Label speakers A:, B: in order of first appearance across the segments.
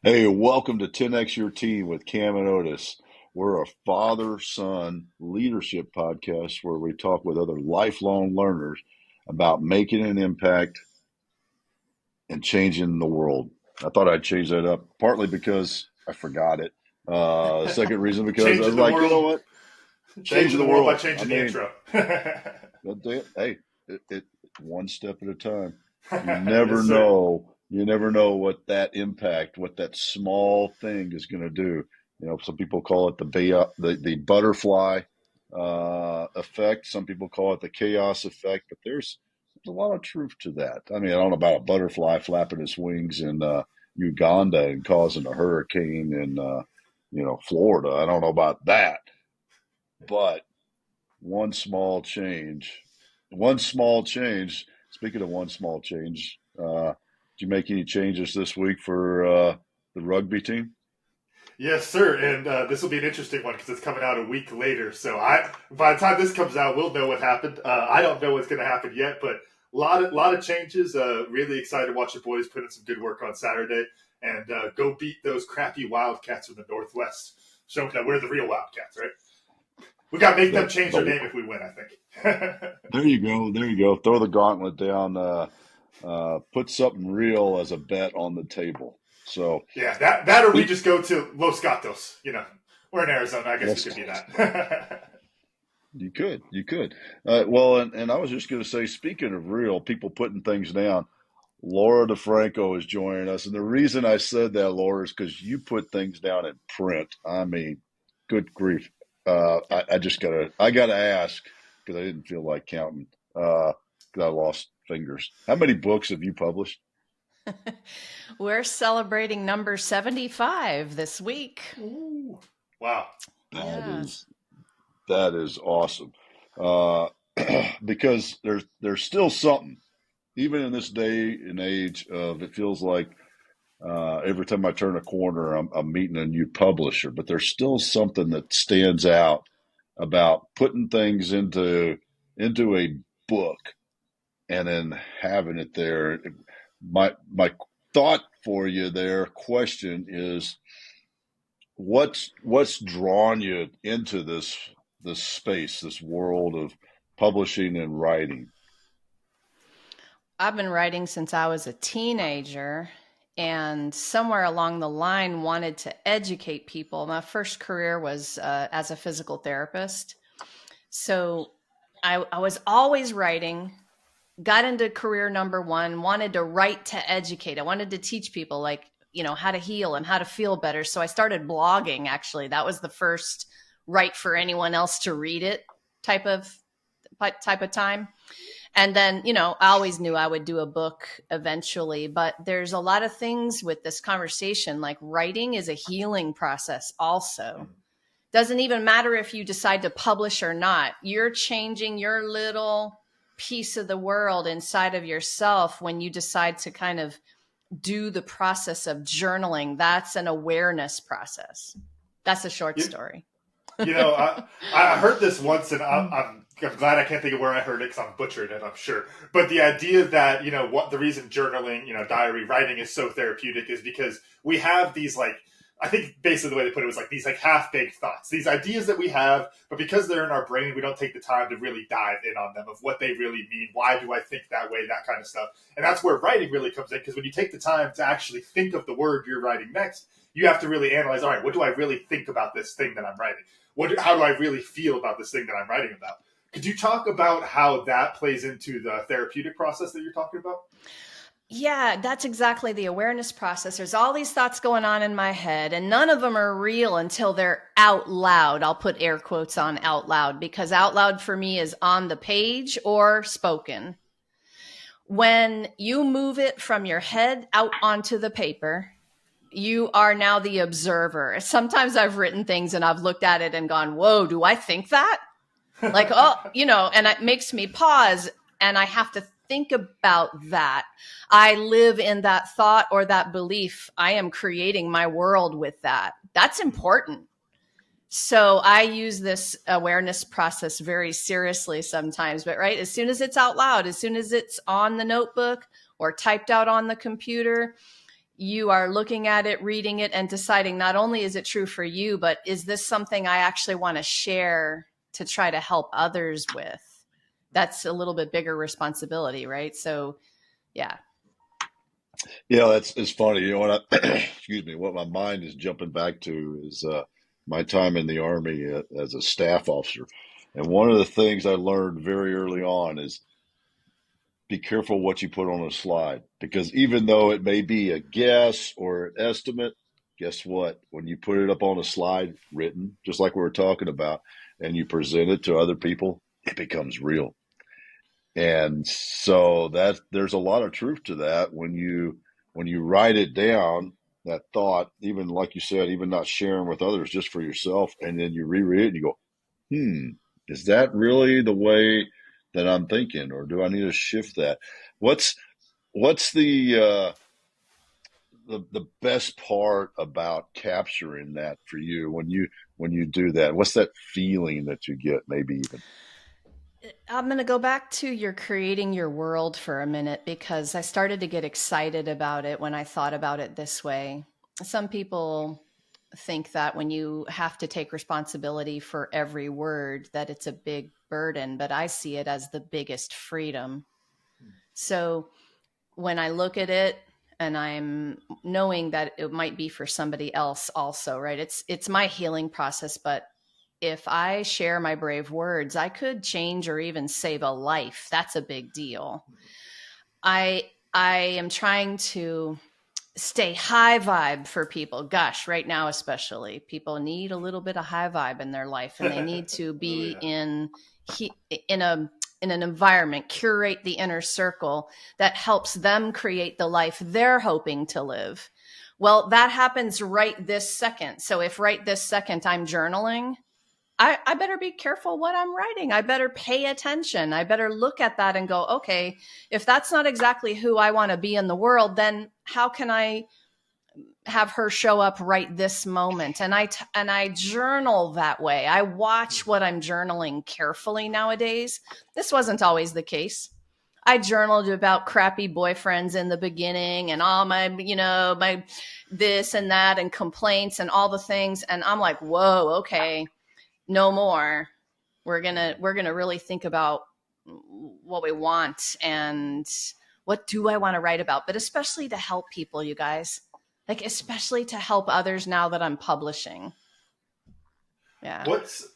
A: Hey, welcome to 10X Your Team with Cam and Otis. We're a father-son leadership podcast where we talk with other lifelong learners about making an impact and changing the world. I thought I'd change that up, partly because I forgot it. Second reason because I was
B: Changing the
A: like, you know
B: world,
A: what? Changing
B: changing
A: the
B: the world by
A: world. I
B: changing the
A: mean,
B: intro.
A: hey, it one step at a time. You
B: Yes,
A: never
B: sir.
A: know. You never know what that impact, what that small thing is going to do. You know, some people call it the butterfly effect. Some people call it the chaos effect. But there's a lot of truth to that. I mean, I don't know about a butterfly flapping its wings in Uganda and causing a hurricane in Florida. I don't know about that, but one small change. One small change. Speaking of one small change, did you make any changes this week for the rugby team?
B: Yes, sir. And this will be an interesting one because it's coming out a week later. So by the time this comes out, we'll know what happened. I don't know what's going to happen yet, but lot of changes. Really excited to watch the boys put in some good work on Saturday and go beat those crappy Wildcats from the Northwest. Showing that we're the real Wildcats, right? We got to make them change their
A: The
B: name if we win, I think.
A: There you go. There you go. Throw the gauntlet down. Put something real as a bet on the table. So
B: Yeah, that or we
A: we
B: just go to Los Gatos. We're in Arizona. I guess we
A: let's.
B: could be that.
A: You could. Well, and I was just going to say, speaking of real people putting things down, Laura DeFranco is joining us, and the reason I said that, Laura, is because you put things down in print. I mean, good grief! I gotta ask because I didn't feel like counting because I lost fingers. How many books have you published?
C: We're celebrating number 75 this week.
B: Ooh, wow.
A: That
C: Yes.
A: is that is awesome. Uh, because there's still something, even in this day and age of it feels like every time I turn a corner, I'm meeting a new publisher, but there's still something that stands out about putting things into a book and then having it there. My thought for you there, question is, what's drawn you into this space, this world of publishing and writing?
C: I've been writing since I was a teenager and somewhere along the line wanted to educate people. My first career was as a physical therapist. So I was always writing, got into career number one, wanted to write to educate. I wanted to teach people how to heal and how to feel better. So I started blogging, actually. That was the first write for anyone else to read it type of time. And then, I always knew I would do a book eventually, but there's a lot of things with this conversation. Like writing is a healing process also. Doesn't even matter if you decide to publish or not. You're changing your little piece of the world inside of yourself when you decide to kind of do the process of journaling. That's an awareness process. That's a short
B: You,
C: story.
B: I heard this once, and I'm glad I can't think of where I heard it because I'm butchered it, I'm sure. But the idea that what the reason journaling, diary writing is so therapeutic is because we have these I think basically the way they put it was like these half-baked thoughts, these ideas that we have, but because they're in our brain, we don't take the time to really dive in on them of what they really mean. Why do I think that way? That kind of stuff. And that's where writing really comes in, because when you take the time to actually think of the word you're writing next, you have to really analyze, all right, what do I really think about this thing that I'm writing? How do I really feel about this thing that I'm writing about? Could you talk about how that plays into the therapeutic process that you're talking about?
C: Yeah, that's exactly the awareness process. There's all these thoughts going on in my head, and none of them are real until they're out loud. I'll put air quotes on out loud because out loud for me is on the page or spoken. When you move it from your head out onto the paper, you are now the observer. Sometimes I've written things and I've looked at it and gone, whoa, do I think that? And it makes me pause and I have to think about that. I live in that thought or that belief. I am creating my world with that. That's important. So I use this awareness process very seriously sometimes, but right, as soon as it's out loud, as soon as it's on the notebook or typed out on the computer, you are looking at it, reading it, and deciding not only is it true for you, but is this something I actually want to share to try to help others with? That's a little bit bigger responsibility, right? So, yeah.
A: Yeah, it's funny. You know what? Excuse me. What my mind is jumping back to is my time in the Army as a staff officer, and one of the things I learned very early on is be careful what you put on a slide, because even though it may be a guess or an estimate, guess what? When you put it up on a slide, written, just like we were talking about, and you present it to other people, it becomes real. And so that there's a lot of truth to that when you write it down, that thought, even like you said, even not sharing with others, just for yourself, and then you reread it and you go, is that really the way that I'm thinking, or do I need to shift that? What's the best part about capturing that for you when you do that? What's that feeling that you get, maybe even?
C: I'm going to go back to your creating your world for a minute, because I started to get excited about it when I thought about it this way. Some people think that when you have to take responsibility for every word, that it's a big burden, but I see it as the biggest freedom. So when I look at it, and I'm knowing that it might be for somebody else also, right? It's my healing process, but if I share my brave words, I could change or even save a life. That's a big deal. I am trying to stay high vibe for people. Gosh, right now especially, people need a little bit of high vibe in their life, and they need to be in an environment, curate the inner circle that helps them create the life they're hoping to live. Well, that happens right this second. So if right this second I'm journaling, I better be careful what I'm writing. I better pay attention. I better look at that and go, okay, if that's not exactly who I want to be in the world, then how can I have her show up right this moment? And I journal that way. I watch what I'm journaling carefully nowadays. This wasn't always the case. I journaled about crappy boyfriends in the beginning, and all my, my this and that and complaints and all the things. And I'm like, whoa, okay, no more. We're gonna really think about what we want and what do I want to write about, but especially to help people, you guys, like especially to help others now that I'm publishing. Yeah.
B: What's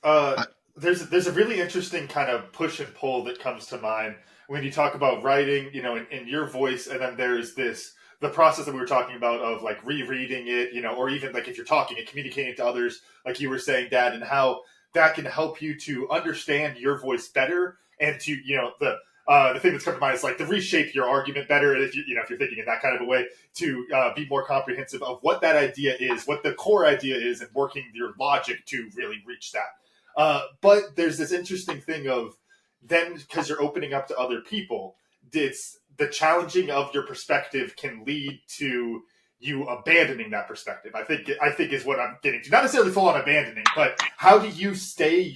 B: there's a really interesting kind of push and pull that comes to mind when you talk about writing, in your voice, and then there's the process that we were talking about of like rereading it, or even like if you're talking and communicating to others, like you were saying, Dad, and how that can help you to understand your voice better, and to, the thing that's come to mind is like to reshape your argument better, if if you're thinking in that kind of a way, to be more comprehensive of what that idea is, what the core idea is, and working your logic to really reach that. But there's this interesting thing of then, because you're opening up to other people, the challenging of your perspective can lead to you abandoning that perspective. I think is what I'm getting to. Not necessarily full on abandoning, but how do you stay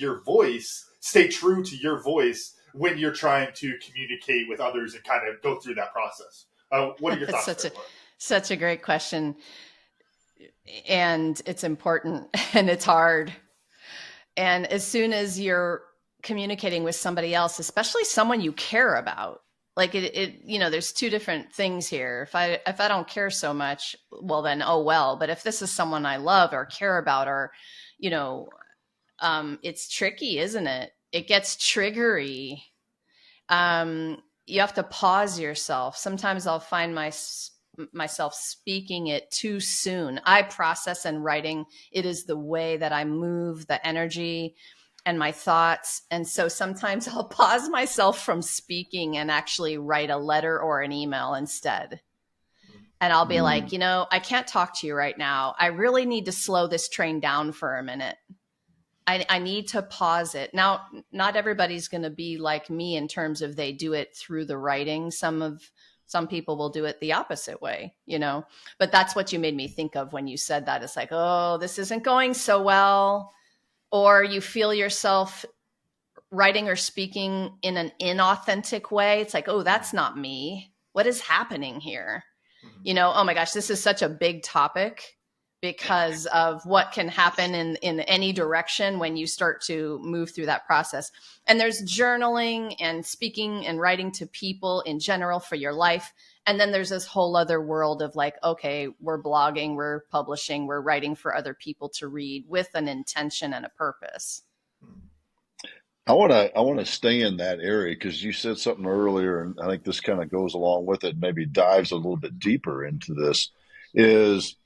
B: true to your voice when you're trying to communicate with others and kind of go through that process? What are your thoughts?
C: Such a great question. And it's important and it's hard. And as soon as you're communicating with somebody else, especially someone you care about, like there's two different things here. If I don't care so much, well then, oh well. But if this is someone I love or care about, or, it's tricky, isn't it? It gets triggery. You have to pause yourself. Sometimes I'll find myself speaking it too soon. I process and writing. It is the way that I move the energy and my thoughts. And so sometimes I'll pause myself from speaking and actually write a letter or an email instead. And I'll be like, I can't talk to you right now. I really need to slow this train down for a minute. I need to pause it. Now, not everybody's going to be like me in terms of they do it through the writing. Some people will do it the opposite way, but that's what you made me think of when you said that. It's like, oh, this isn't going so well. Or you feel yourself writing or speaking in an inauthentic way. It's like, oh, that's not me. What is happening here? You know, oh my gosh, this is such a big topic because of what can happen in any direction when you start to move through that process. And there's journaling and speaking and writing to people in general for your life. And then there's this whole other world of like, okay, we're blogging, we're publishing, we're writing for other people to read with an intention and a purpose.
A: I want to stay in that area because you said something earlier, and I think this kind of goes along with it, maybe dives a little bit deeper into this, is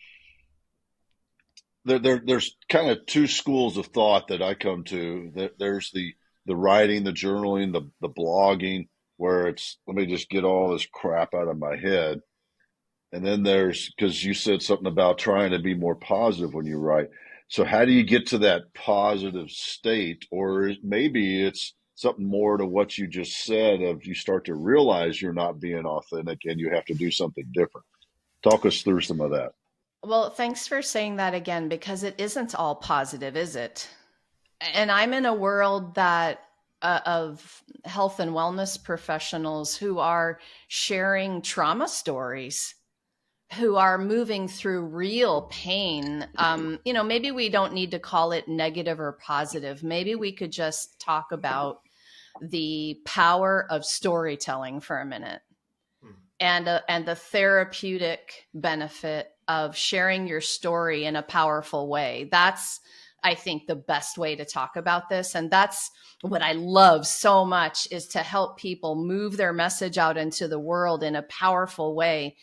A: there's kind of two schools of thought that I come to. There's the writing, the journaling, the blogging, where it's, let me just get all this crap out of my head. And then there's, because you said something about trying to be more positive when you write. So how do you get to that positive state? Or maybe it's something more to what you just said of you start to realize you're not being authentic and you have to do something different. Talk us through some of that.
C: Well, thanks for saying that again, because it isn't all positive, is it? And I'm in a world that of health and wellness professionals who are sharing trauma stories, who are moving through real pain. You know, maybe we don't need to call it negative or positive. Maybe we could just talk about the power of storytelling for a minute, and the therapeutic benefit of sharing your story in a powerful way. That's, I think, the best way to talk about this. And that's what I love so much, is to help people move their message out into the world in a powerful way.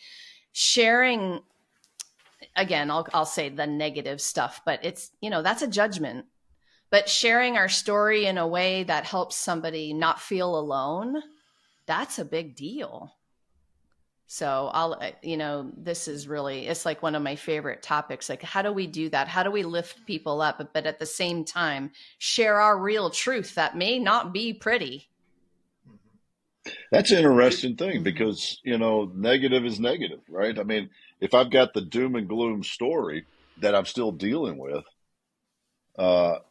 C: Sharing, again, I'll say the negative stuff, but it's, you know, that's a judgment. But sharing our story in a way that helps somebody not feel alone, that's a big deal. So you know, this is really, it's like one of my favorite topics. Like, how do we do that? How do we lift people up, but at the same time, share our real truth that may not be pretty?
A: That's an interesting thing because, you know, negative is negative, right? I mean, if I've got the doom and gloom story that I'm still dealing with,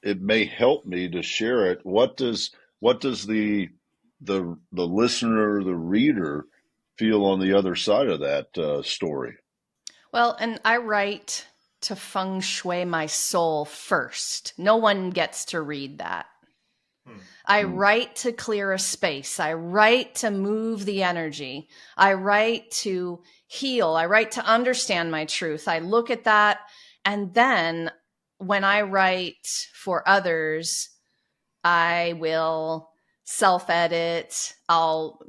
A: it may help me to share it. What does the listener, the reader, feel on the other side of that story?
C: Well, and I write to Feng Shui my soul first. No one gets to read that. I write to clear a space. I write to move the energy. I write to heal. I write to understand my truth. I look at that. And then when I write for others, I will self-edit. I'll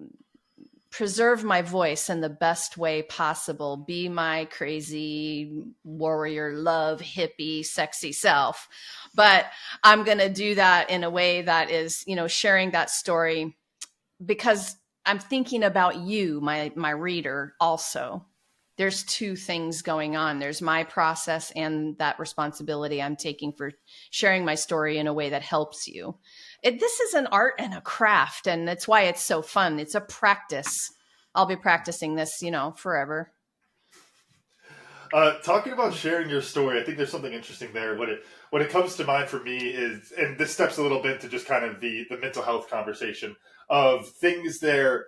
C: preserve my voice in the best way possible, be my crazy warrior, love, hippie, sexy self. But I'm going to do that in a way that is, you know, sharing that story because I'm thinking about you, my reader also. There's two things going on. There's my process and that responsibility I'm taking for sharing my story in a way that helps you. This is an art and a craft, and that's why it's so fun. It's a practice. I'll be practicing this, you know, forever.
B: Talking about sharing your story, I think there's something interesting there. What it comes to mind for me is, and this steps a little bit to just kind of the mental health conversation of things there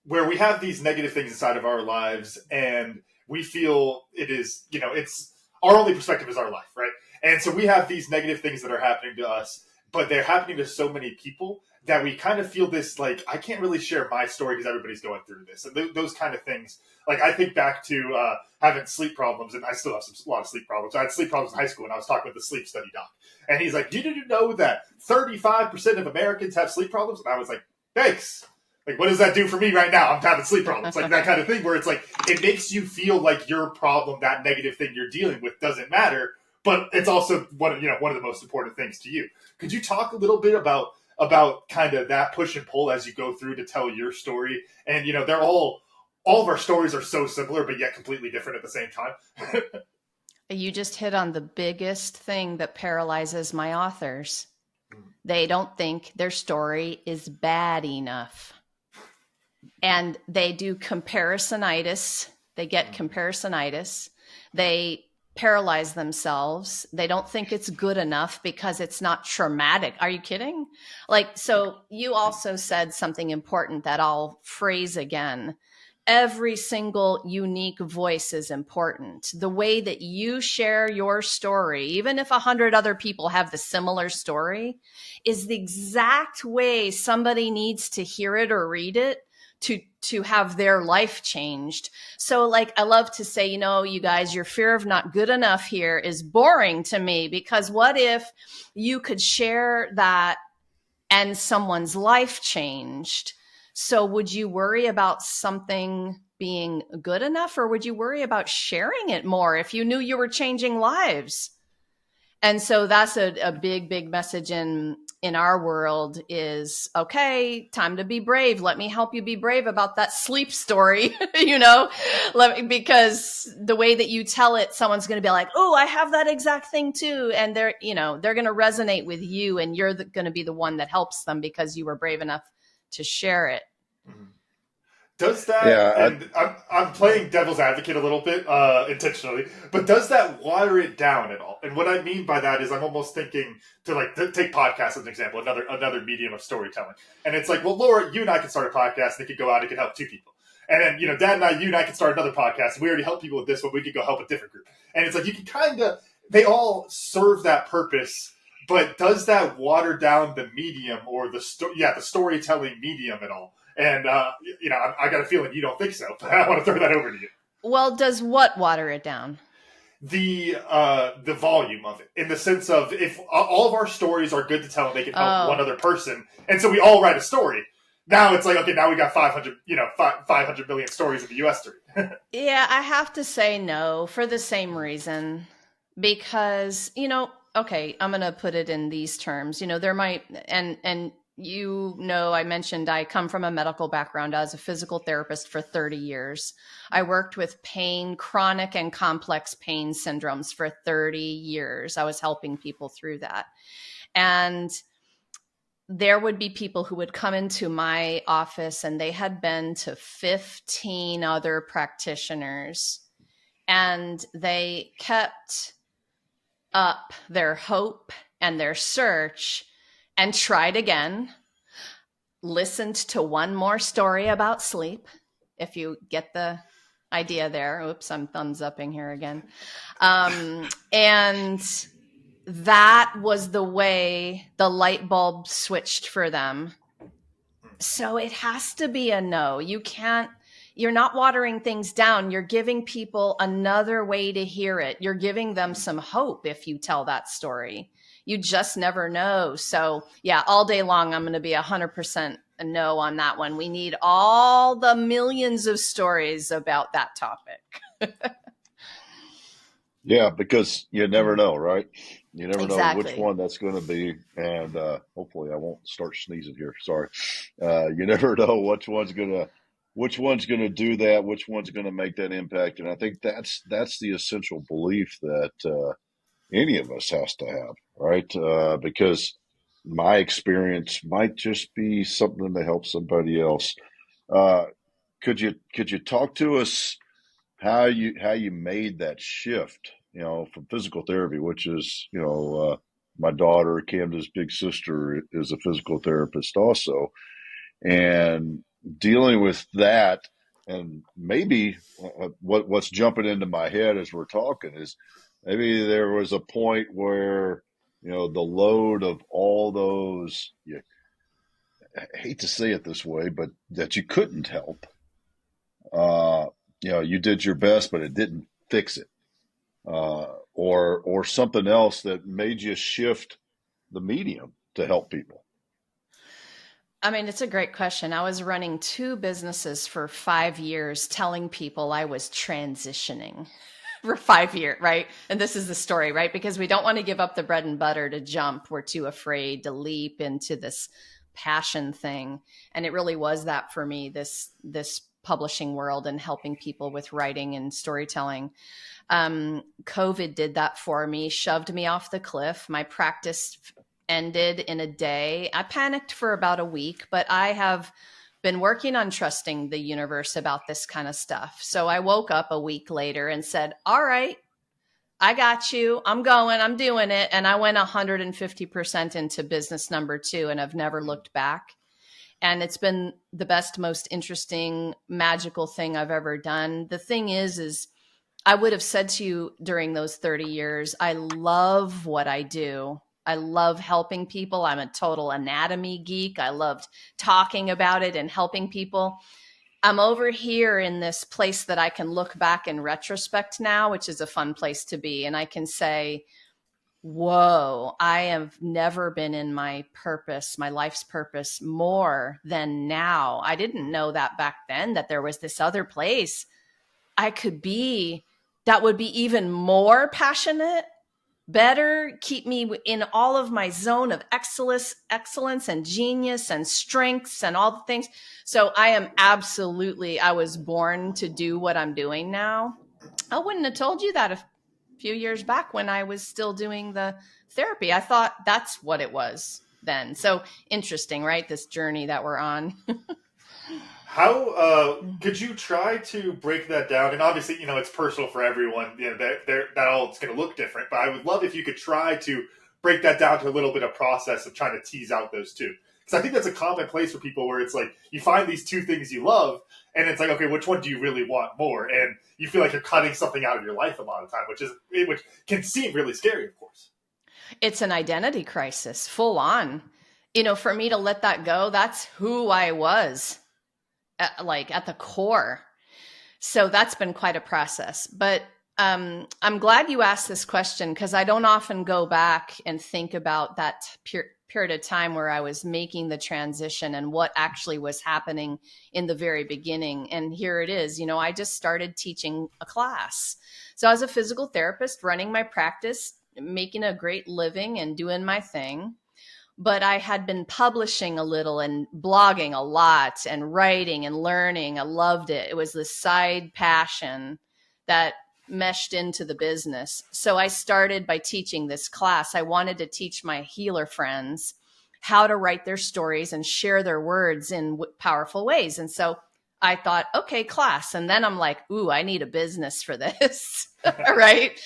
B: where we have these negative things inside of our lives and we feel it is, you know, it's our only perspective is our life, right? And so we have these negative things that are happening to us, but they're happening to so many people that we kind of feel this, like, I can't really share my story because everybody's going through this. And those kind of things. Like, I think back to having sleep problems, and I still have a lot of sleep problems. I had sleep problems in high school, and I was talking with the sleep study doc. And he's like, did you know that 35% of Americans have sleep problems? And I was like, thanks. Like, what does that do for me right now? I'm having sleep problems. Like, that kind of thing where it's like, it makes you feel like your problem, that negative thing you're dealing with, doesn't matter. But it's also one of the most important things to you. Could you talk a little bit about kind of that push and pull as you go through to tell your story? And, you know, they're all of our stories are so similar, but yet completely different at the same time.
C: You just hit on the biggest thing that paralyzes my authors. They don't think their story is bad enough. And they do comparisonitis. They get comparisonitis. They paralyze themselves. They don't think it's good enough because it's not traumatic. Are you kidding? Like, so you also said something important that I'll phrase again. every single unique voice is important. The way that you share your story, even if 100 other people have the similar story, is the exact way somebody needs to hear it or read it to have their life changed. So like, I love to say, you guys, your fear of not good enough here is boring to me, because what if you could share that and someone's life changed? So would you worry about something being good enough, or would you worry about sharing it more if you knew you were changing lives? And so that's a big, big message in our world is, okay, time to be brave. Let me help you be brave about that sleep story, because the way that you tell it, someone's going to be like, oh, I have that exact thing too. And they're going to resonate with you, and you're going to be the one that helps them because you were brave enough to share it.
B: Mm-hmm. Does that, and I'm playing devil's advocate a little bit intentionally, but does that water it down at all? And what I mean by that is I'm almost thinking to take podcasts as an example, another medium of storytelling. And it's like, well, Laura, you and I could start a podcast and it could go out, it could help 2 people. And then, Dad and I, you and I could start another podcast, and we already help people with this one, we could go help a different group. And it's like, you can they all serve that purpose, but does that water down the medium or the storytelling medium at all? And, I got a feeling you don't think so, but I want to throw that over to you.
C: Well, does what water it down?
B: The volume of it, in the sense of, if all of our stories are good to tell and they can help one other person, and so we all write a story, now it's like, okay, now we got 500 million stories in the U.S. to read.
C: Yeah, I have to say no for the same reason, because, okay, I'm going to put it in these terms, there might, and I mentioned I come from a medical background. I was a physical therapist for 30 years. I worked with pain, chronic and complex pain syndromes for 30 years. I was helping people through that. And there would be people who would come into my office and they had been to 15 other practitioners, and they kept up their hope and their search and tried again, listened to one more story about sleep, if you get the idea there. Oops, I'm thumbs upping here again. And that was the way the light bulb switched for them. So it has to be a no. You're not watering things down. You're giving people another way to hear it. You're giving them some hope if you tell that story. You just never know. So yeah, all day long, I'm going to be 100% a no on that one. We need all the millions of stories about that topic.
A: Yeah, because you never know, right? You never
C: Exactly.
A: know which one that's going to be. And hopefully I won't start sneezing here. Sorry. You never know which one's going to do that, which one's going to make that impact. And I think that's the essential belief that any of us has to have, right? Because my experience might just be something to help somebody else. Could you talk to us how you made that shift, from physical therapy, which is, my daughter, Camden's big sister, is a physical therapist also, and dealing with that. And maybe what's jumping into my head as we're talking is maybe there was a point where, the load of all those, I hate to say it this way, but that you couldn't help. You did your best, but it didn't fix it. Or something else that made you shift the medium to help people.
C: I mean, it's a great question. I was running 2 businesses for 5 years, telling people I was transitioning for 5 years, right? And this is the story, right? Because we don't want to give up the bread and butter to jump. We're too afraid to leap into this passion thing. And it really was that for me, this publishing world and helping people with writing and storytelling. COVID did that for me, shoved me off the cliff. My practice ended in a day. I panicked for about a week, but I have been working on trusting the universe about this kind of stuff. So I woke up a week later and said, all right, I got you. I'm doing it. And I went 150% into business number 2, and I've never looked back. And it's been the best, most interesting, magical thing I've ever done. The thing is I would have said to you during those 30 years, I love what I do. I love helping people. I'm a total anatomy geek. I loved talking about it and helping people. I'm over here in this place that I can look back in retrospect now, which is a fun place to be. And I can say, whoa, I have never been in my purpose, my life's purpose more than now. I didn't know that back then, that there was this other place I could be that would be even more passionate, better, keep me in all of my zone of excellence and genius and strengths and all the things. So I was born to do what I'm doing now. I wouldn't have told you that a few years back when I was still doing the therapy. I thought that's what it was then. So interesting, right? This journey that we're on.
B: How could you try to break that down? And obviously, it's personal for everyone. That all it's going to look different. But I would love if you could try to break that down to a little bit of process of trying to tease out those two. Because I think that's a common place for people where it's like you find these two things you love, and it's like, okay, which one do you really want more? And you feel like you're cutting something out of your life a lot of time, which can seem really scary, of course.
C: It's an identity crisis, full on. For me to let that go, that's who I was. At the core. So that's been quite a process. But I'm glad you asked this question, because I don't often go back and think about that period of time where I was making the transition and what actually was happening in the very beginning. And here it is, I just started teaching a class. So I was a physical therapist running my practice, making a great living and doing my thing. But I had been publishing a little and blogging a lot and writing and learning. I loved it. It was this side passion that meshed into the business. So I started by teaching this class. I wanted to teach my healer friends how to write their stories and share their words in powerful ways. And so I thought, okay, class. And then I'm like, ooh, I need a business for this. Right.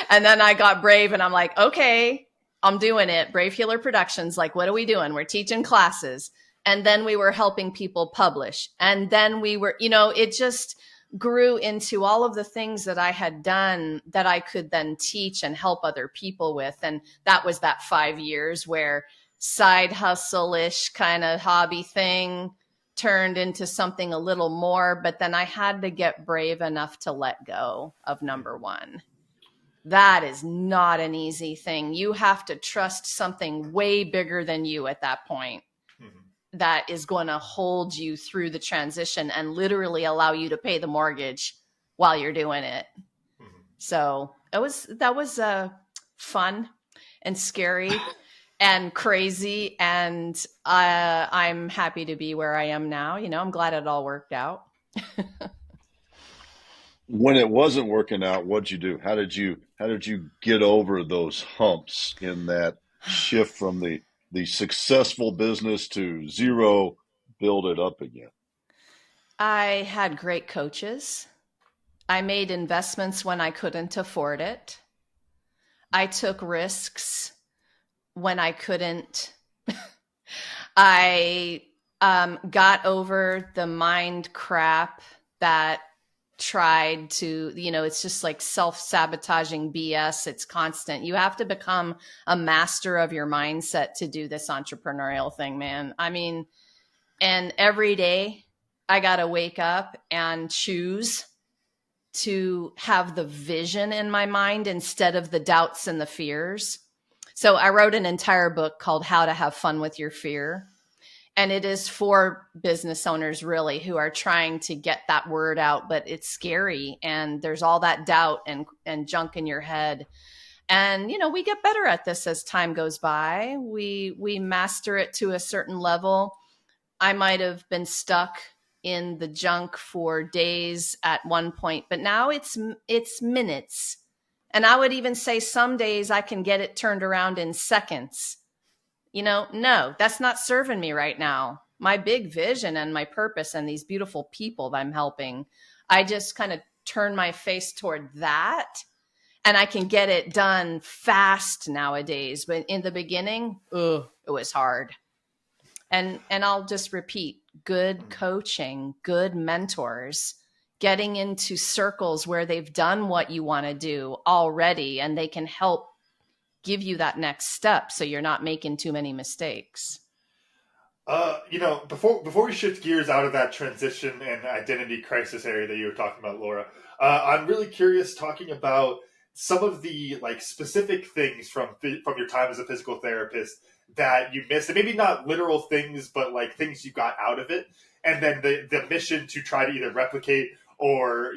C: And then I got brave and I'm like, okay, I'm doing it. Brave Healer Productions. Like, what are we doing? We're teaching classes. And then we were helping people publish. And then we were, it just grew into all of the things that I had done that I could then teach and help other people with. And that was that 5 years where side hustle-ish kind of hobby thing turned into something a little more. But then I had to get brave enough to let go of number one. That is not an easy thing. You have to trust something way bigger than you at that point, that is going to hold you through the transition and literally allow you to pay the mortgage while you're doing it. So that was fun and scary and crazy. And I'm happy to be where I am now. I'm glad it all worked out.
A: When it wasn't working out, what'd you do? How did you get over those humps in that shift from the successful business to zero, build it up again?
C: I had great coaches. I made investments when I couldn't afford it. I took risks when I couldn't. I got over the mind crap that tried to, it's just like self-sabotaging BS. It's constant. You have to become a master of your mindset to do this entrepreneurial thing, man. I mean, and every day I got to wake up and choose to have the vision in my mind instead of the doubts and the fears. So I wrote an entire book called How to Have Fun with Your Fear. And it is for business owners really who are trying to get that word out, but it's scary. And there's all that doubt and junk in your head. And, we get better at this as time goes by. We master it to a certain level. I might have been stuck in the junk for days at one point, but now it's minutes. And I would even say some days I can get it turned around in seconds. No, that's not serving me right now. My big vision and my purpose and these beautiful people that I'm helping, I just kind of turn my face toward that and I can get it done fast nowadays. But in the beginning, it was hard. And I'll just repeat, good coaching, good mentors, getting into circles where they've done what you want to do already, and they can help give you that next step so you're not making too many mistakes.
B: Before we shift gears out of that transition and identity crisis area that you were talking about, Laura, I'm really curious talking about some of the like specific things from your time as a physical therapist that you missed, and maybe not literal things, but like things you got out of it, and then the mission to try to either replicate or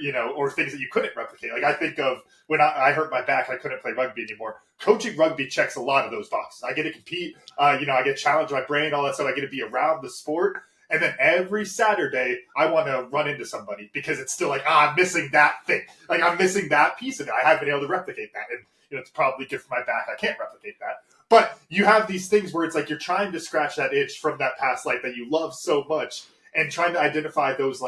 B: things that you couldn't replicate. Like I think of when I hurt my back and I couldn't play rugby anymore. Coaching rugby checks a lot of those boxes. I get to compete, I get challenged my brain, all that stuff. I get to be around the sport. And then every Saturday, I want to run into somebody because it's still like, I'm missing that thing. Like I'm missing that piece of it. I haven't been able to replicate that. And it's probably good for my back. I can't replicate that. But you have these things where it's like you're trying to scratch that itch from that past life that you love so much and trying to identify those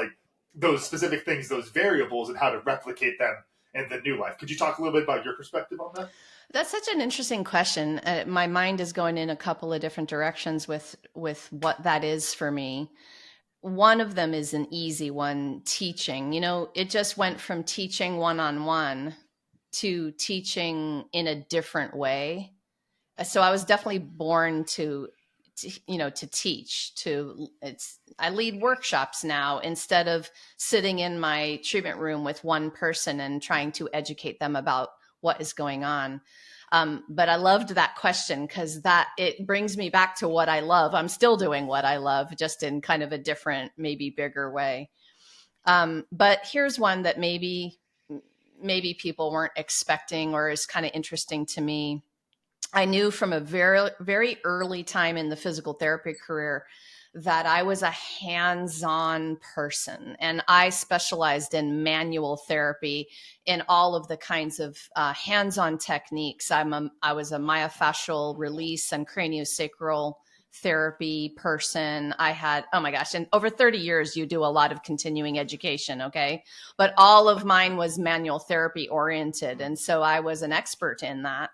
B: specific things, those variables, and how to replicate them in the new life. Could you talk a little bit about your perspective on that?
C: That's such an interesting question. My mind is going in a couple of different directions with what that is for me. One of them is an easy one, teaching. It just went from teaching one-on-one to teaching in a different way. So I was definitely born to teach. I lead workshops now instead of sitting in my treatment room with one person and trying to educate them about what is going on. But I loved that question because it brings me back to what I love. I'm still doing what I love, just in kind of a different, maybe bigger way. But here's one that maybe people weren't expecting or is kind of interesting to me. I knew from a very, very early time in the physical therapy career that I was a hands-on person, and I specialized in manual therapy in all of the kinds of hands-on techniques. I was a myofascial release and craniosacral therapy person. I had, oh my gosh, and over 30 years, you do a lot of continuing education, okay? But all of mine was manual therapy oriented, and so I was an expert in that.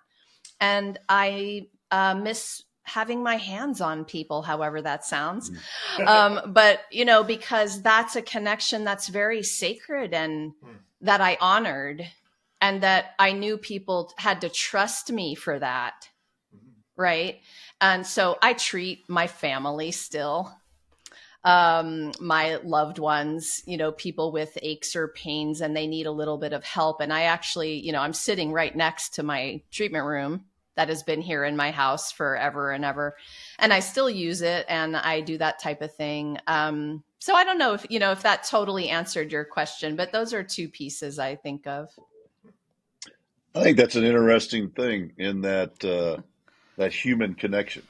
C: And I miss having my hands on people, however that sounds. But, because that's a connection that's very sacred and that I honored, and that I knew people had to trust me for that. Right. And so I treat my family still, my loved ones, people with aches or pains, and they need a little bit of help. And I actually, I'm sitting right next to my treatment room that has been here in my house forever and ever. And I still use it, and I do that type of thing. So I don't know if that totally answered your question, but those are two pieces I think of.
A: I think that's an interesting thing in that human connection,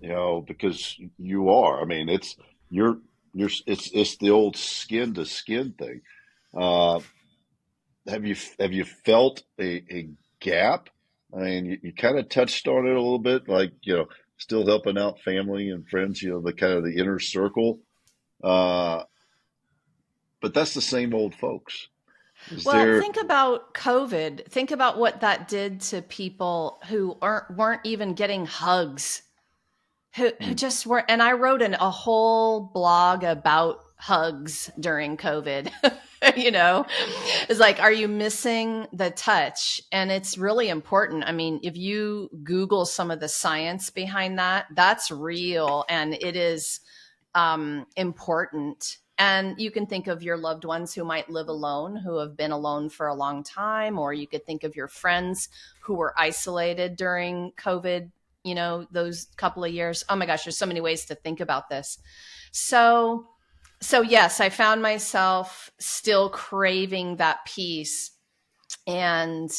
A: because you are. I mean, it's the old skin to skin thing. Have you felt a gap? I mean, you kind of touched on it a little bit, like, still helping out family and friends, the kind of the inner circle. But that's the same old folks.
C: Think about COVID. Think about what that did to people who weren't even getting hugs, who just weren't. And I wrote a whole blog about hugs during COVID. It's like, are you missing the touch? And it's really important. I mean, if you Google some of the science behind that, that's real. And it is important. And you can think of your loved ones who might live alone, who have been alone for a long time, or you could think of your friends who were isolated during COVID, those couple of years. Oh my gosh, there's so many ways to think about this. So yes, I found myself still craving that piece. And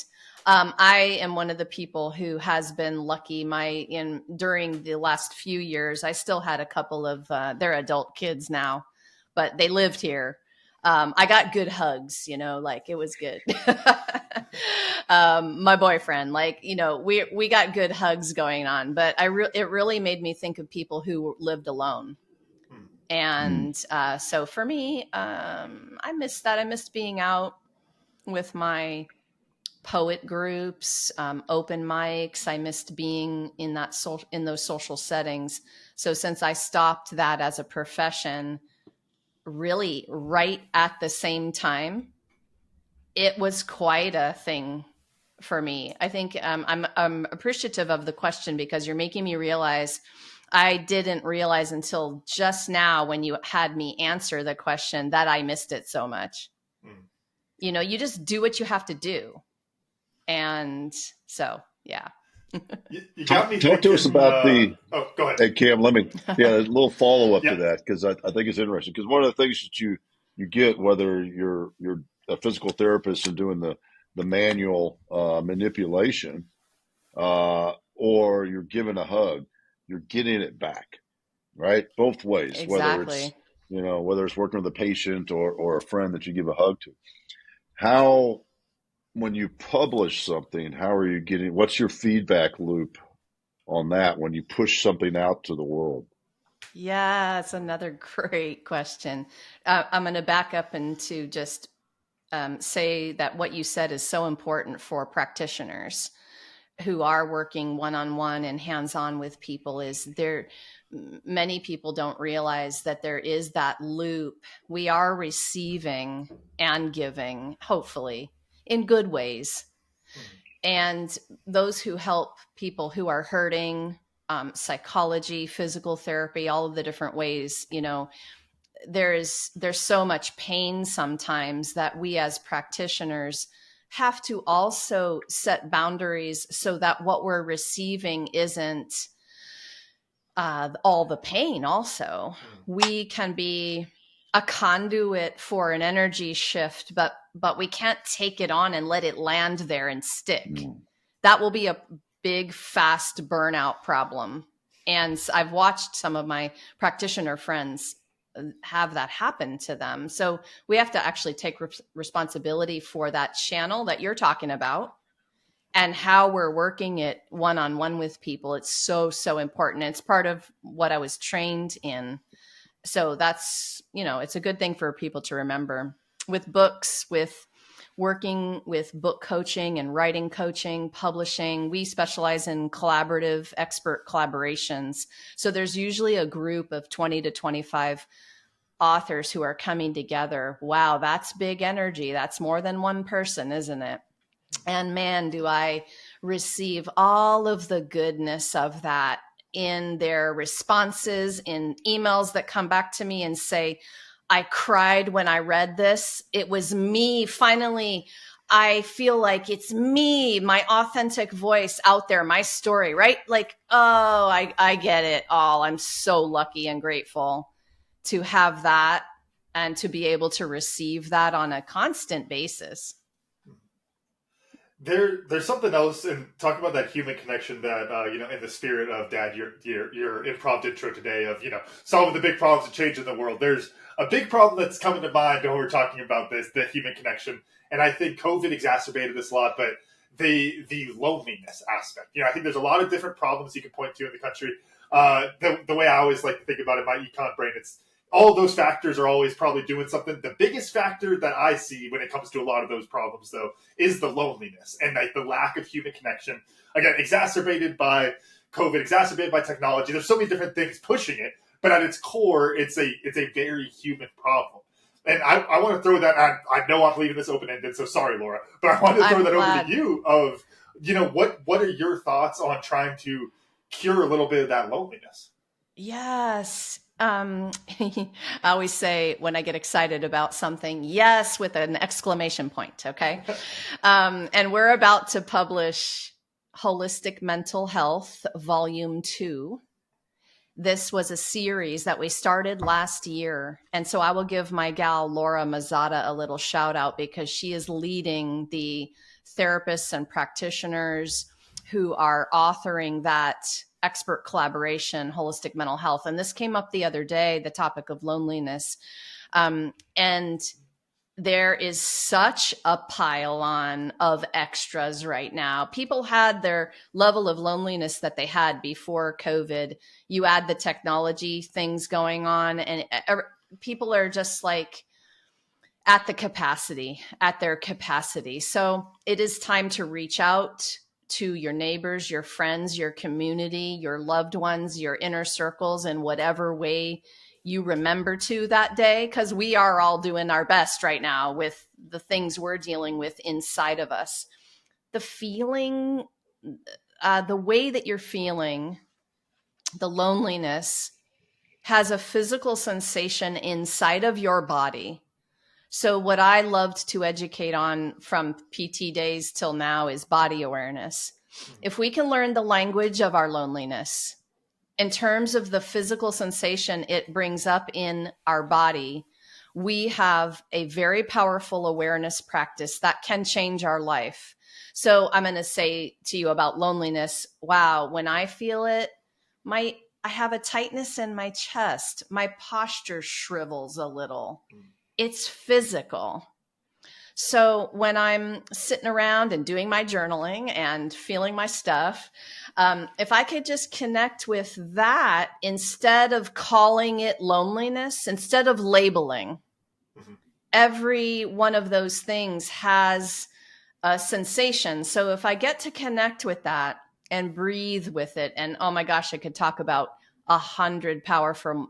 C: I am one of the people who has been lucky. During the last few years, I still had a couple of, they're adult kids now, but they lived here. I got good hugs, it was good. My boyfriend, we got good hugs going on, but it really made me think of people who lived alone. And so for me, I missed that. I missed being out with my poet groups, open mics. I missed being in those social settings. So since I stopped that as a profession, really right at the same time, it was quite a thing for me. I think I'm appreciative of the question, because you're making me realize I didn't realize until just now when you had me answer the question that I missed it so much. You know, you just do what you have to do. And so, yeah.
B: You got me
A: Talk to us about
B: oh, go ahead.
A: Hey, Cam, a little follow-up to that, because I think it's interesting. Because one of the things that you get, whether you're a physical therapist and doing the manual manipulation, or you're giving a hug, you're getting it back, right? Both ways,
C: Exactly.
A: whether it's working with a patient or a friend that you give a hug to. How, when you publish something, how are you getting, what's your feedback loop on that when you push something out to the world?
C: Yeah, it's another great question. I'm going to back up and to just say that what you said is so important for practitioners who are working one-on-one and hands-on with people. Many people don't realize that there is that loop. We are receiving and giving, hopefully, in good ways. And those who help people who are hurting, psychology, physical therapy, all of the different ways, there's so much pain sometimes that we as practitioners have to also set boundaries so that what we're receiving isn't all the pain. Also, we can be a conduit for an energy shift, but we can't take it on and let it land there and stick. That will be a big, fast burnout problem. And I've watched some of my practitioner friends have that happen to them. So we have to actually take responsibility for that channel that you're talking about and how we're working it one-on-one with people. It's so, so important. It's part of what I was trained in. So that's, it's a good thing for people to remember. With books, with working with book coaching and writing coaching, publishing, we specialize in collaborative expert collaborations. So there's usually a group of 20 to 25 authors who are coming together. Wow, that's big energy. That's more than one person, isn't it? And man, do I receive all of the goodness of that in their responses, in emails that come back to me and say, I cried when I read this. It was me. Finally, I feel like it's me, my authentic voice out there, my story, right? Like, oh, I get it all. I'm so lucky and grateful to have that and to be able to receive that on a constant basis.
B: There's something else in talking about that human connection that, in the spirit of Dad, your improv intro today of, solving the big problems and changing the world. There's a big problem that's coming to mind when we're talking about this, the human connection. And I think COVID exacerbated this a lot, but the loneliness aspect. I think there's a lot of different problems you can point to in the country. The way I always like to think about it, my econ brain, it's all those factors are always probably doing something. The biggest factor that I see when it comes to a lot of those problems, though, is the loneliness and the lack of human connection. Again, exacerbated by COVID, exacerbated by technology. There's so many different things pushing it, but at its core, it's a very human problem. And I want to throw that. I know I'm leaving this open ended, so sorry, Laura, but I want to throw that over to you. Of what are your thoughts on trying to cure a little bit of that loneliness?
C: Yes. I always say when I get excited about something, yes, with an exclamation point. Okay. And we're about to publish Holistic Mental Health Volume 2. This was a series that we started last year. And so I will give my gal, Laura Mazzata, a little shout out because she is leading the therapists and practitioners who are authoring that expert collaboration, Holistic Mental Health. And this came up the other day, the topic of loneliness. And there is such a pile on of extras right now. People had their level of loneliness that they had before COVID. You add the technology things going on, and people are just like at their capacity. So it is time to reach out to your neighbors, your friends, your community, your loved ones, your inner circles, in whatever way you remember to that day, because we are all doing our best right now with the things we're dealing with inside of us. The feeling, the way that you're feeling, the loneliness has a physical sensation inside of your body. So what I loved to educate on from PT days till now is body awareness. If we can learn the language of our loneliness in terms of the physical sensation it brings up in our body, we have a very powerful awareness practice that can change our life. So I'm going to say to you about loneliness. Wow, when I feel it, I have a tightness in my chest. My posture shrivels a little. It's physical. So when I'm sitting around and doing my journaling and feeling my stuff, if I could just connect with that instead of calling it loneliness, instead of labeling, every one of those things has a sensation. So if I get to connect with that and breathe with it, and oh my gosh, I could talk about 100 powerful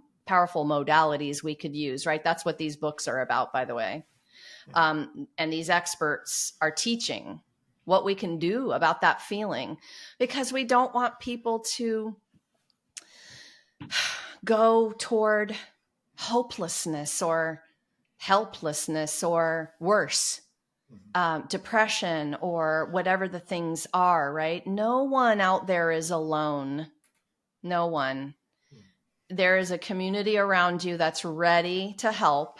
C: modalities we could use, right? That's what these books are about, by the way. And these experts are teaching what we can do about that feeling, because we don't want people to go toward hopelessness or helplessness or worse, depression or whatever the things are, right? No one out there is alone. No one. There is a community around you that's ready to help.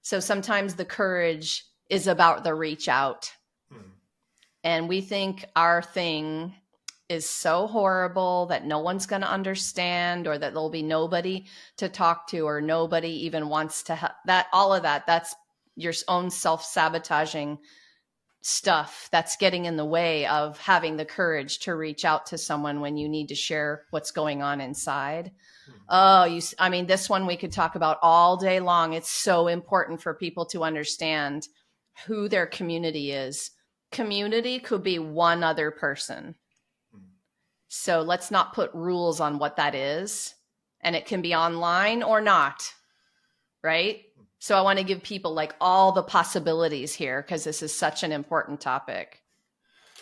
C: So sometimes the courage is about the reach out. And we think our thing is so horrible that no one's going to understand, or that there'll be nobody to talk to, or nobody even wants to help. That, all of that, that's your own self-sabotaging stuff that's getting in the way of having the courage to reach out to someone when you need to share what's going on inside. This one we could talk about all day long. It's so important for people to understand who their community is. Community could be one other person. So let's not put rules on what that is. And it can be online or not, right? So I want to give people like all the possibilities here, because this is such an important topic.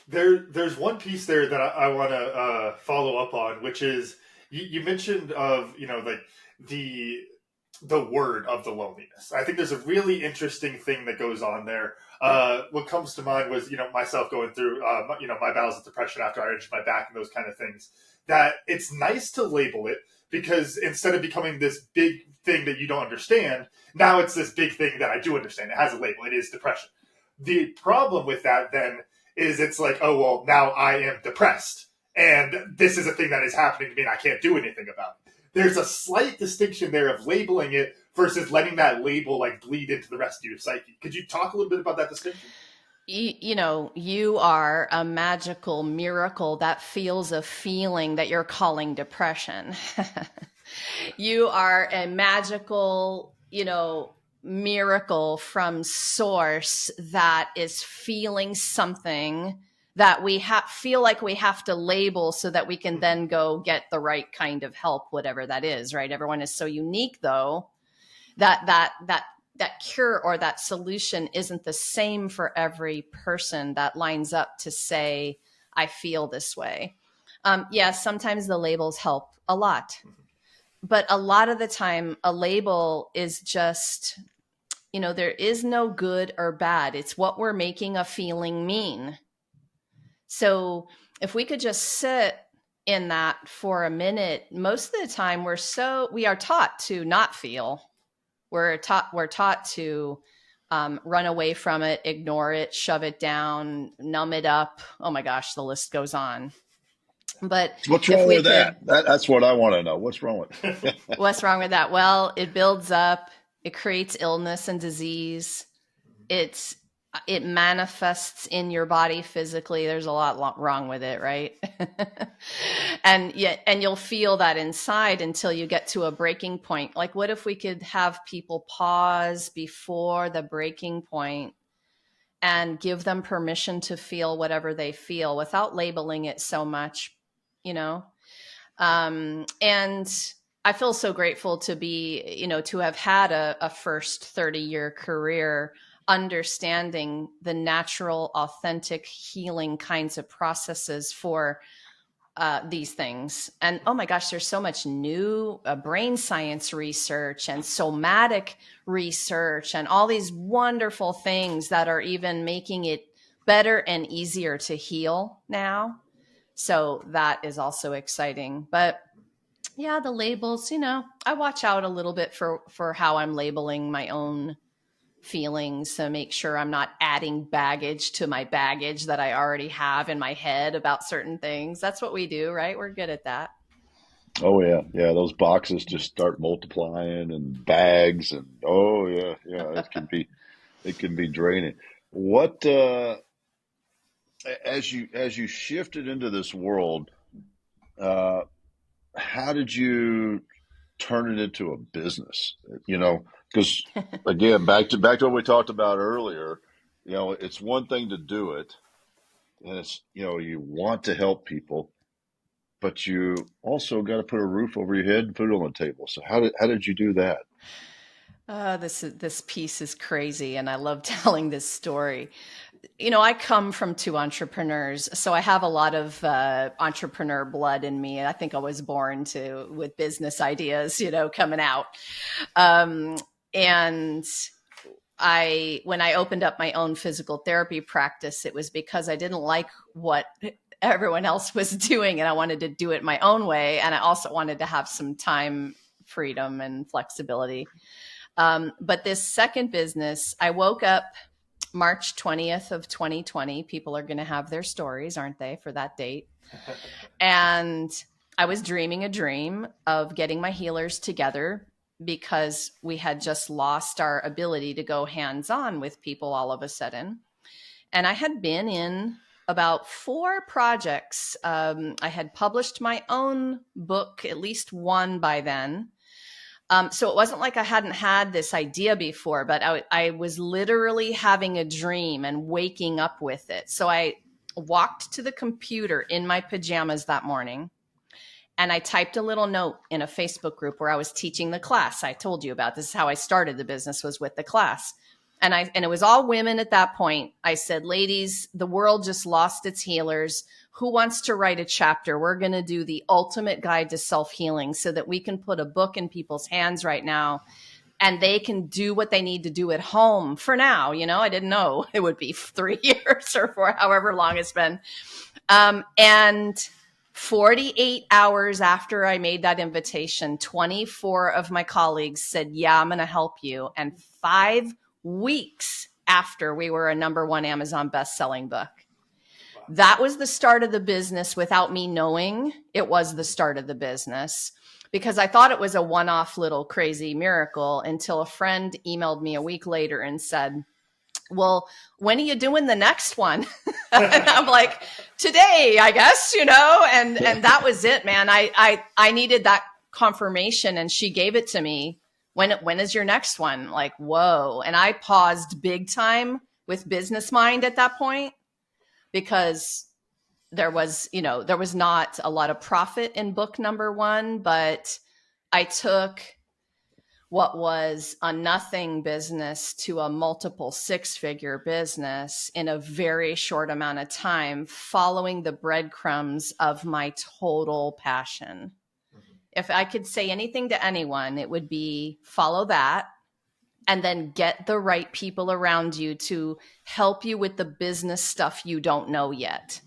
B: There's one piece there that I want to follow up on, which is you mentioned of, like the word of the loneliness. I think there's a really interesting thing that goes on there. What comes to mind was, myself going through, my battles with depression after I injured my back and those kind of things, that it's nice to label it, because instead of becoming this big thing that you don't understand, now it's this big thing that I do understand. It has a label. It is depression. The problem with that then is it's like, oh, well, now I am depressed, and this is a thing that is happening to me and I can't do anything about it. There's a slight distinction there of labeling it versus letting that label like bleed into the rest of your psyche. Could you talk a little bit about that distinction?
C: You are a magical miracle that feels a feeling that you're calling depression. You are a magical, miracle from source that is feeling something that we feel like we have to label so that we can then go get the right kind of help, whatever that is, right? Everyone is so unique, though, that cure or that solution isn't the same for every person that lines up to say, I feel this way. Yes, sometimes the labels help a lot. But a lot of the time, a label is just, there is no good or bad. It's what we're making a feeling mean. So if we could just sit in that for a minute, most of the time we are taught to not feel. We're taught to run away from it, ignore it, shove it down, numb it up. Oh my gosh, the list goes on. But
A: what's wrong with that? That's what I want to know. What's wrong with it?
C: What's wrong with that? Well, it builds up. It creates illness and disease. it manifests in your body physically. There's a lot wrong with it, right? And you'll feel that inside until you get to a breaking point. Like, what if we could have people pause before the breaking point and give them permission to feel whatever they feel without labeling it so much, you know? And I feel so grateful to be, to have had a first 30-year career understanding the natural, authentic healing kinds of processes for these things. And oh my gosh, there's so much new brain science research and somatic research and all these wonderful things that are even making it better and easier to heal now. So that is also exciting. But yeah, the labels, I watch out a little bit for how I'm labeling my own feelings to make sure I'm not adding baggage to my baggage that I already have in my head about certain things. That's what we do, right? We're good at that.
A: Oh yeah. Yeah. Those boxes just start multiplying and bags and oh yeah. Yeah. It can be draining. What, as you shifted into this world, how did you turn it into a business? Because again, back to what we talked about earlier, it's one thing to do it, and it's you want to help people, but you also got to put a roof over your head and food on the table. So how did you do that?
C: This piece is crazy, and I love telling this story. I come from two entrepreneurs, so I have a lot of entrepreneur blood in me. I think I was born with business ideas, coming out. And when I opened up my own physical therapy practice, it was because I didn't like what everyone else was doing, and I wanted to do it my own way. And I also wanted to have some time freedom and flexibility. But this second business, I woke up March 20th of 2020. People are going to have their stories, aren't they, for that date? And I was dreaming a dream of getting my healers together because we had just lost our ability to go hands-on with people all of a sudden. And I had been in about 4 projects. I had published my own book, at least one by then. So it wasn't like I hadn't had this idea before, but I was literally having a dream and waking up with it. So I walked to the computer in my pajamas that morning, and I typed a little note in a Facebook group where I was teaching the class I told you about. This is how I started the business, was with the class. And it was all women at that point. I said, ladies, the world just lost its healers. Who wants to write a chapter? We're going to do the ultimate guide to self-healing so that we can put a book in people's hands right now and they can do what they need to do at home for now. I didn't know it would be 3 years or 4, however long it's been. And 48 hours after I made that invitation, 24 of my colleagues said, yeah, I'm going to help you. And 5 weeks after, we were a #1 Amazon best-selling book. That was the start of the business without me knowing it was the start of the business, because I thought it was a one-off little crazy miracle until a friend emailed me a week later and said, well, when are you doing the next one? And I'm like, today, I guess, and that was it, man. I needed that confirmation, and she gave it to me. When is your next one? Like, whoa. And I paused big time with business mind at that point, because there was not a lot of profit in book #1, but I took what was a nothing business to a multiple 6-figure business in a very short amount of time, following the breadcrumbs of my total passion. If I could say anything to anyone, it would be follow that, and then get the right people around you to help you with the business stuff you don't know yet.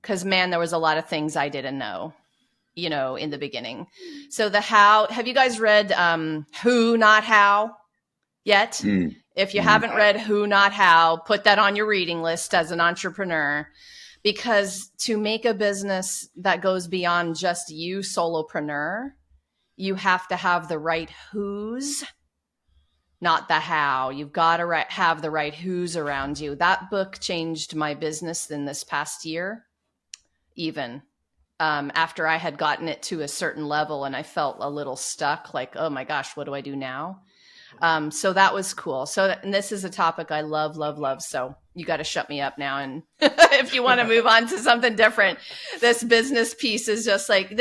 C: Because, man, there was a lot of things I didn't know, in the beginning. So the how, have you guys read Who, Not How yet? If you haven't read Who, Not How, put that on your reading list as an entrepreneur. Because to make a business that goes beyond just you, solopreneur, you have to have the right who's not the how. You've got to have the right who's around you. That book changed my business in this past year, even after I had gotten it to a certain level and I felt a little stuck, like, oh my gosh, what do I do now? So that was cool. And this is a topic I love, love, love. So you got to shut me up now. And if you want to move on to something different, this business piece is just like,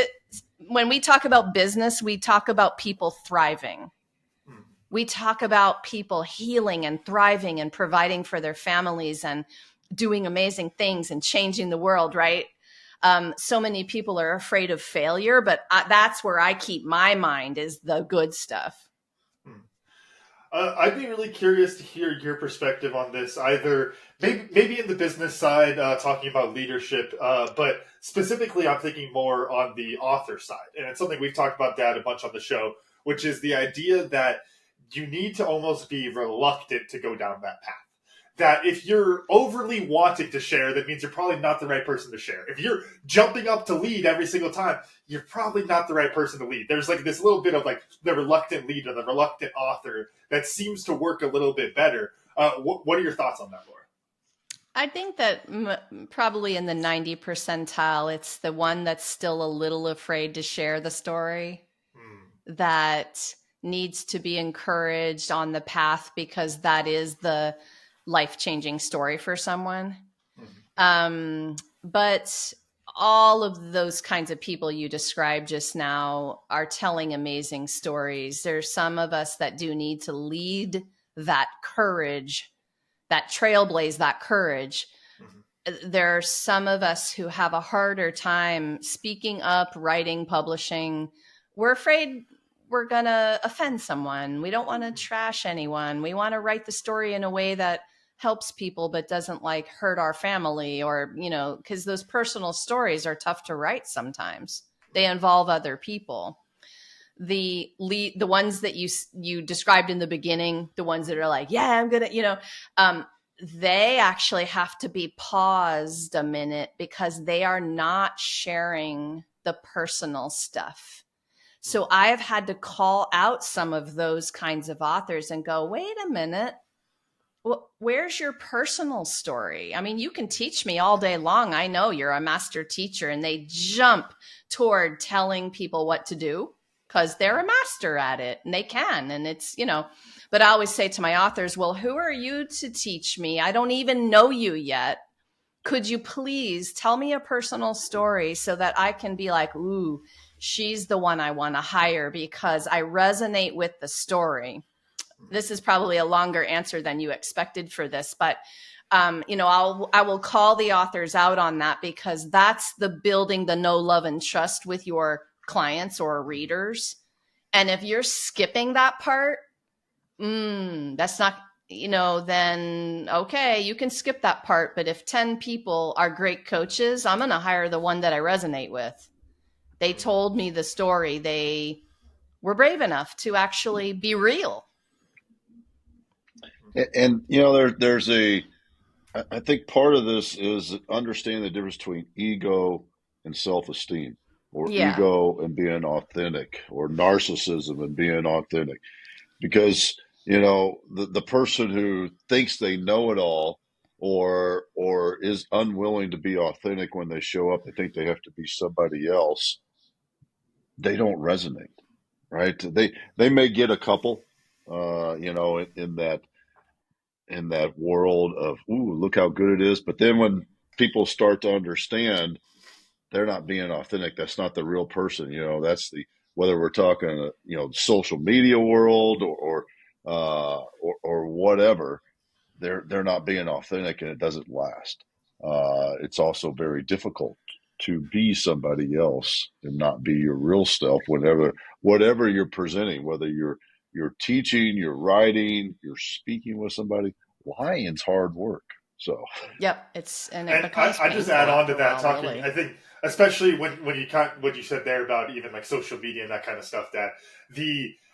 C: when we talk about business, we talk about people thriving. We talk about people healing and thriving and providing for their families and doing amazing things and changing the world, right? So many people are afraid of failure, but that's where I keep my mind, is the good stuff.
B: I'd be really curious to hear your perspective on this, either maybe in the business side, talking about leadership, but specifically I'm thinking more on the author side. And it's something we've talked about that a bunch on the show, which is the idea that you need to almost be reluctant to go down that path. That if you're overly wanting to share, that means you're probably not the right person to share. If you're jumping up to lead every single time, you're probably not the right person to lead. There's like this little bit of like the reluctant leader, the reluctant author that seems to work a little bit better. What are your thoughts on that, Laura?
C: I think that probably in the 90 percentile, it's the one that's still a little afraid to share the story that needs to be encouraged on the path, because that is the life-changing story for someone. But all of those kinds of people you described just now are telling amazing stories. There's some of us that do need to lead that courage, that trailblaze that courage. There are some of us who have a harder time speaking up, writing, publishing. We're afraid we're going to offend someone. We don't want to trash anyone. We want to write the story in a way that helps people, but doesn't like hurt our family, or, you know, because those personal stories are tough to write sometimes. They involve other people. The ones that you described in the beginning, the ones that are like, yeah, I'm going to, you know, they actually have to be paused a minute, because they are not sharing the personal stuff. So I've had to call out some of those kinds of authors and go, wait a minute. Well, where's your personal story? I mean, you can teach me all day long. I know you're a master teacher, and they jump toward telling people what to do because they're a master at it and they can. And it's, you know, but I always say to my authors, well, who are you to teach me? I don't even know you yet. Could you please tell me a personal story so that I can be like, ooh, she's the one I want to hire because I resonate with the story. This is probably a longer answer than you expected for this, but you know, I will call the authors out on that, because that's the building the know, love, and trust with your clients or readers. And if you're skipping that part, that's not, you know, then okay, you can skip that part. But if 10 people are great coaches, I'm going to hire the one that I resonate with. They told me the story. They were brave enough to actually be real.
A: And you know, I think part of this is understanding the difference between ego and self-esteem, or ego and being authentic, or narcissism and being authentic. Because, you know, the person who thinks they know it all, or is unwilling to be authentic when they show up, they think they have to be somebody else, they don't resonate, right? They may get a couple, you know, in that world of, ooh, look how good it is. But then when people start to understand they're not being authentic, that's not the real person, you know, that's whether we're talking, you know, social media world or whatever, they're not being authentic, and it doesn't last. It's also very difficult to be somebody else and not be your real self, whatever you're presenting, whether you're teaching, you're writing, you're speaking with somebody. Lying's hard work. So
C: yep, it becomes
B: I just add on to that, talking.
C: Really.
B: I think especially when you what you said there about even like social media and that kind of stuff, that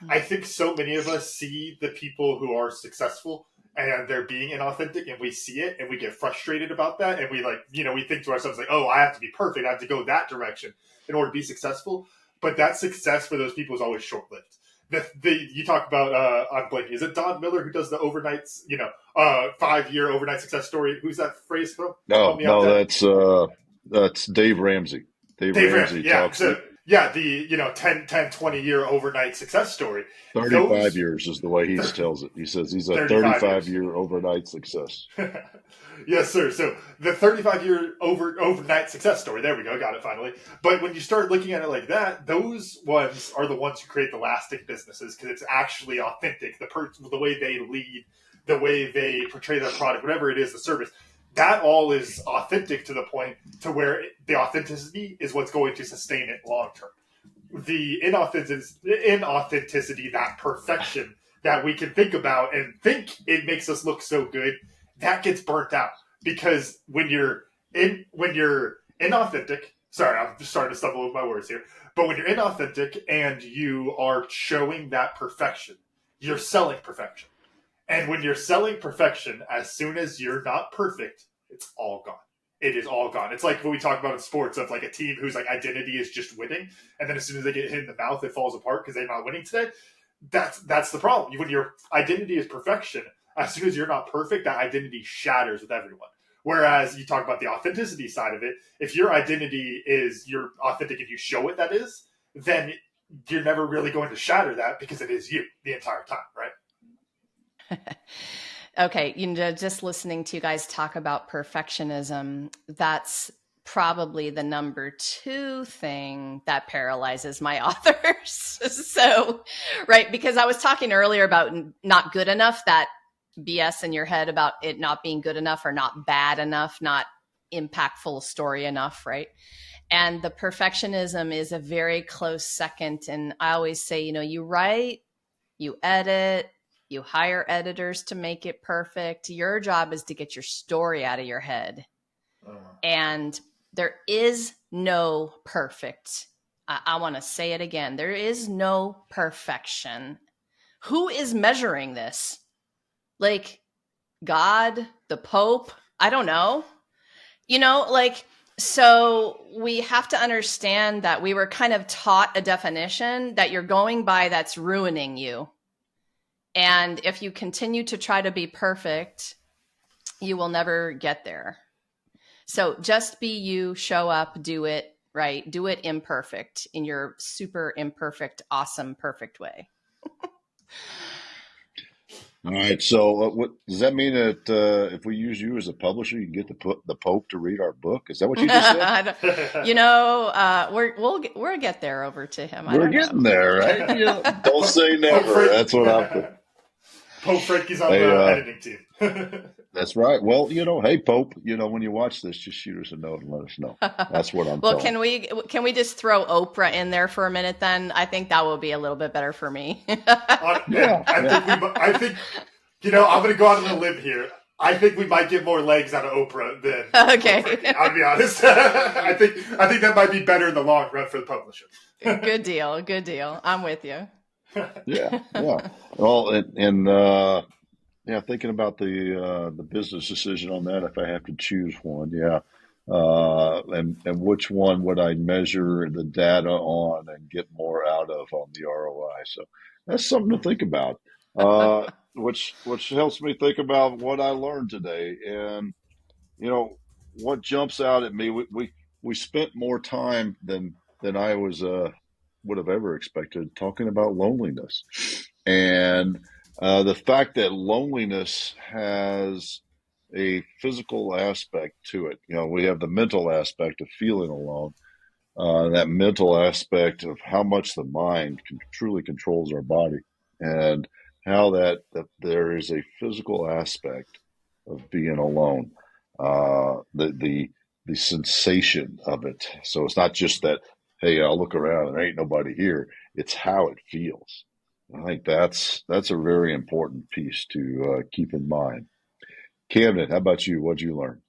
B: I think so many of us see the people who are successful and they're being inauthentic, and we see it and we get frustrated about that, and we, like, you know, we think to ourselves like, oh, I have to be perfect, I have to go that direction in order to be successful. But that success for those people is always short-lived. you talk about I'm blanking. Is it Don Miller who does the overnights? 5-year overnight success story. Who's that phrase from? Help me out
A: No, that's Dave Ramsey. Dave Ramsey
B: yeah.
A: talks.
B: So yeah, the 10, 20-year overnight success story.
A: 35 years is the way he tells it. He says he's a 35-year overnight success.
B: Yes, sir. So the 35-year overnight success story. There we go. Got it finally. But when you start looking at it like that, those ones are the ones who create the lasting businesses because it's actually authentic. The way they lead, the way they portray their product, whatever it is, the service, that all is authentic to the point to where the authenticity is what's going to sustain it long term. The inauthenticity, that perfection that we can think about and think it makes us look so good, that gets burnt out because when you're inauthentic, sorry, I'm just starting to stumble with my words here, but when you're inauthentic and you are showing that perfection, you're selling perfection. And when you're selling perfection, as soon as you're not perfect, it's all gone. It is all gone. It's like what we talk about in sports of like a team whose like identity is just winning, and then as soon as they get hit in the mouth, it falls apart because they're not winning today. That's the problem. When your identity is perfection, as soon as you're not perfect, that identity shatters with everyone. Whereas you talk about the authenticity side of it, if your identity is you're authentic and you show it that is, then you're never really going to shatter that because it is you the entire time, right?
C: Okay, just listening to you guys talk about perfectionism, that's probably the number 2 thing that paralyzes my authors. So, right, because I was talking earlier about not good enough, that BS in your head about it not being good enough or not bad enough, not impactful story enough, right? And the perfectionism is a very close second. And I always say, you write, you edit, you hire editors to make it perfect. Your job is to get your story out of your head. And there is no perfect. I want to say it again. There is no perfection. Who is measuring this? Like God, the Pope? I don't know. So we have to understand that we were kind of taught a definition that you're going by that's ruining you. And if you continue to try to be perfect, you will never get there. So just be you, show up, do it, right? Do it imperfect in your super imperfect, awesome, perfect way.
A: All right. So what does that mean that if we use you as a publisher, you can get the Pope to read our book? Is that what you just said?
C: We'll get there over to him.
A: We're getting there, right? Don't say never. That's what I'm thinking.
B: Pope Frankie's on the editing team.
A: That's right. Well, hey, Pope, when you watch this, just shoot us a note and let us know. That's what I'm
C: Well,
A: telling.
C: can we just throw Oprah in there for a minute then? I think that will be a little bit better for me.
B: I think I'm going to go out on a limb here. I think we might get more legs out of Oprah than
C: okay.
B: I'll be honest. I think that might be better in the long run for the publisher.
C: Good deal. I'm with you.
A: Yeah. Well, thinking about the business decision on that, if I have to choose one, and which one would I measure the data on and get more out of on the ROI? So that's something to think about. Which helps me think about what I learned today, and what jumps out at me. We spent more time than I would have ever expected talking about loneliness, and the fact that loneliness has a physical aspect to it. We have the mental aspect of feeling alone, that mental aspect of how much the mind truly controls our body, and how that there is a physical aspect of being alone, the sensation of it. So it's not just that, hey, I'll look around and there ain't nobody here. It's how it feels. I think that's a very important piece to keep in mind. Camden, how about you? What'd you learn?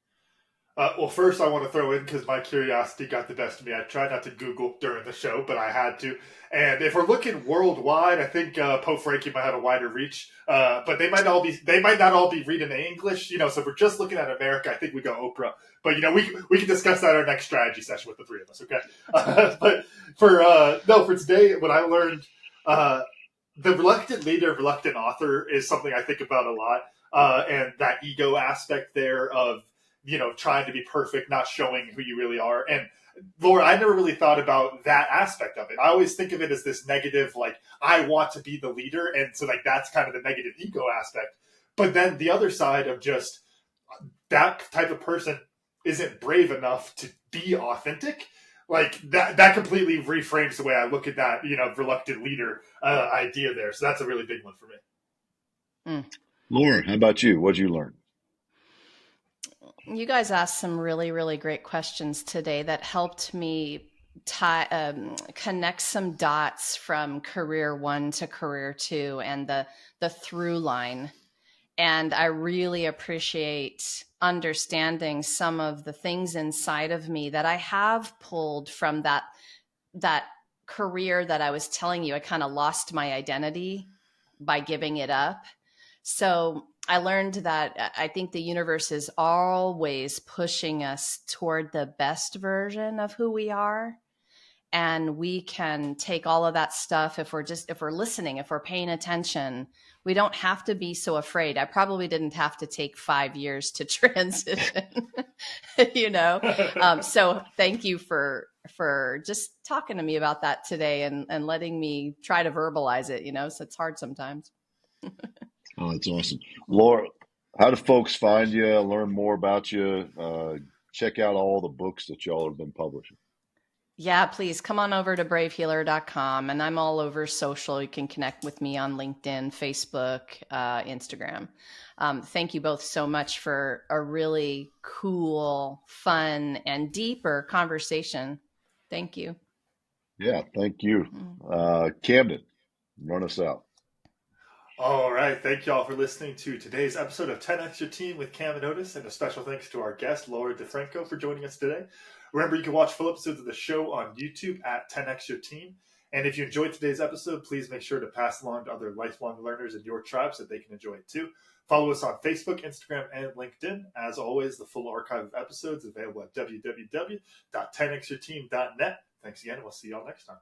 B: Well, first I want to throw in, because my curiosity got the best of me. I tried not to Google during the show, but I had to. And if we're looking worldwide, I think Pope Frankie might have a wider reach. But they might not all be reading in English. So if we're just looking at America, I think we go Oprah. But we can discuss that in our next strategy session with the three of us. Okay. But for today, what I learned, the reluctant leader, reluctant author is something I think about a lot. And that ego aspect there of, trying to be perfect, not showing who you really are. And Laura, I never really thought about that aspect of it. I always think of it as this negative, like, I want to be the leader. And so, like, that's kind of the negative ego aspect. But then the other side of just that type of person isn't brave enough to be authentic. Like, that completely reframes the way I look at that, reluctant leader idea there. So that's a really big one for me.
A: Laura, how about you? What'd you learn?
C: You guys asked some really, really great questions today that helped me connect some dots from career 1 to career 2 and the through line. And I really appreciate understanding some of the things inside of me that I have pulled from that career that I was telling you. I kind of lost my identity by giving it up. So I learned that I think the universe is always pushing us toward the best version of who we are. And we can take all of that stuff if we're listening, if we're paying attention. We don't have to be so afraid. I probably didn't have to take 5 years to transition, So thank you for just talking to me about that today and letting me try to verbalize it, so it's hard sometimes.
A: Oh, that's awesome. Laura, how do folks find you, learn more about you, check out all the books that y'all have been publishing?
C: Yeah, please come on over to bravehealer.com, and I'm all over social. You can connect with me on LinkedIn, Facebook, Instagram. Thank you both so much for a really cool, fun, and deeper conversation. Thank you.
A: Yeah, thank you. Camden, run us out.
B: All right. Thank you all for listening to today's episode of 10X Your Team with Camden and Otis, and a special thanks to our guest, Laura DeFranco, for joining us today. Remember, you can watch full episodes of the show on YouTube at 10X Your Team. And if you enjoyed today's episode, please make sure to pass along to other lifelong learners in your tribe so they can enjoy it too. Follow us on Facebook, Instagram, and LinkedIn. As always, the full archive of episodes is available at www.10xyourteam.net. Thanks again, and we'll see you all next time.